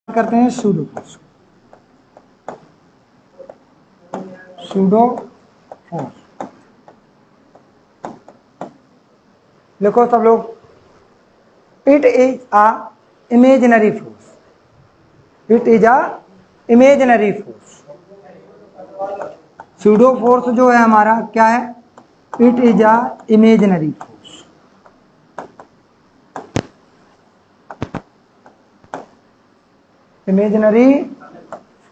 करते हैं pseudo force. Pseudo force लिखो सब लोग। It is a imaginary force. It is a imaginary force. Pseudo force जो है हमारा क्या है? It is a imaginary force. Imaginary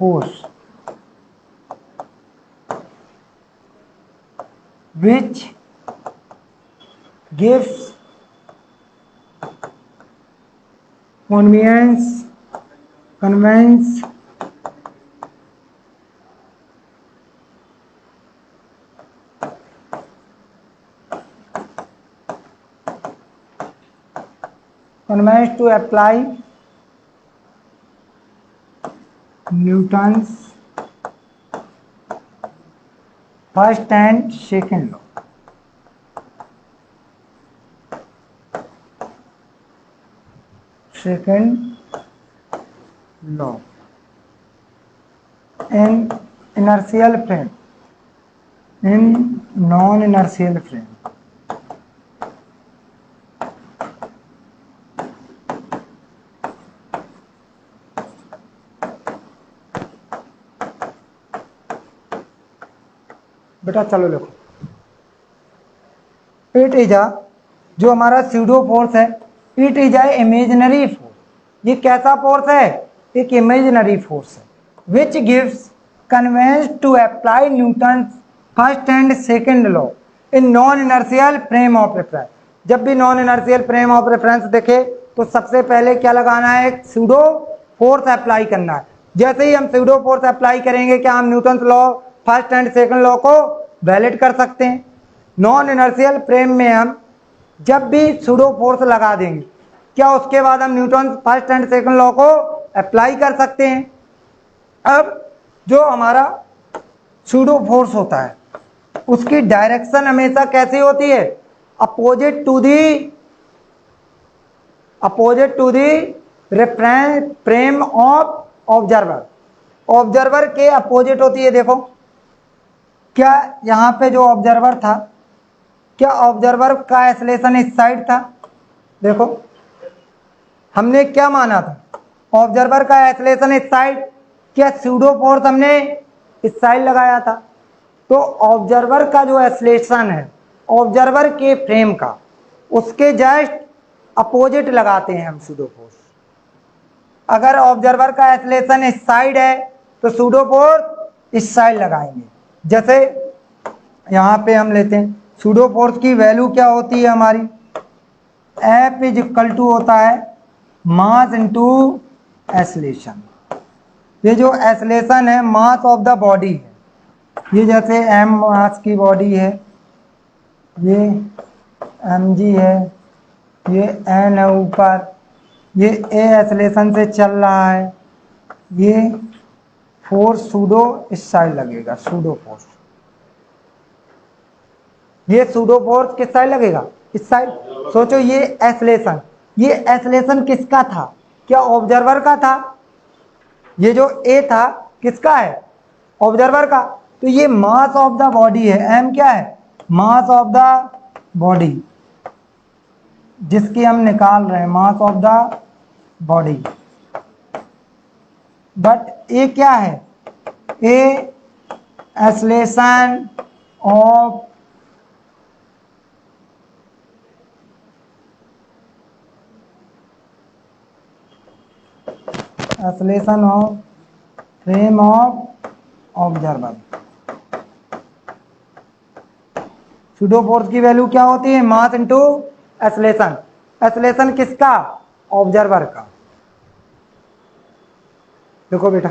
force which gives conveyance to apply Newton's first and second law. Second law in inertial frame, in non-inertial frame. बेटा चलो लिखो। It is a, जो हमारा सूडो फोर्स है, it is a imaginary force. ये कैसा force है? एक इमेजिनरी फोर्स है। Which gives convenience to apply Newton first and second law in non inertial frame of reference. जब भी non inertial frame of reference देखे तो सबसे पहले क्या लगाना है? एक सूडो फोर्स अप्लाई करना है। जैसे ही हम सूडो फोर्स अप्लाई करेंगे, क्या हम Newton law first and second law को वैलिड कर सकते हैं। नॉन इनर्शियल फ्रेम में हम जब भी सूडो फोर्स लगा देंगे, क्या उसके बाद हम Newton first and second law को अप्लाई कर सकते हैं। अब जो हमारा सूडो फोर्स होता है उसकी डायरेक्शन हमेशा कैसी होती है? Opposite to the reference frame of observer. Observer के अपोजिट होती है। देखो क्या यहां पे जो ऑब्जर्वर था, क्या ऑब्जर्वर का एक्सेलेरेशन इस साइड था? देखो हमने क्या माना था? ऑब्जर्वर का एक्सेलेरेशन इस साइड। क्या सूडो फोर्स हमने इस साइड लगाया था? तो ऑब्जर्वर का जो एक्सेलेरेशन है ऑब्जर्वर के फ्रेम का, उसके जस्ट अपोजिट लगाते हैं हम सूडो फोर्स। अगर ऑब्जर्वर का एक्सेलेरेशन इस साइड है तो सूडो फोर्स इस साइड लगाएंगे। जैसे यहां पे हम लेते हैं सूडो फोर्स की वैल्यू क्या होती है हमारी? F इज इक्वल टू होता है मास इंटू एक्सेलेरेशन। ये जो एक्सेलेरेशन है मास ऑफ द बॉडी है। ये जैसे m मास की बॉडी है, ये mg है, ये n है ऊपर, ये a एक्सेलेरेशन से चल रहा है, ये फोर्स सूडो इस साइड लगेगा। सूडो फोर्स, ये सूडो फोर्स किस साइड लगेगा? इस साइड। सोचो ये एक्सेलेरेशन किसका था? क्या ऑब्जर्वर का था? ये जो ए था किसका है? ऑब्जर्वर का। तो ये मास ऑफ द बॉडी है। एम क्या है? मास ऑफ द बॉडी, जिसकी हम निकाल रहे हैं mass of the body. But a क्या है? A acceleration of frame of observer. Pseudo force की वैल्यू क्या होती है? Mass into acceleration. एक्सेलेरेशन किसका? ऑब्जर्वर का। देखो बेटा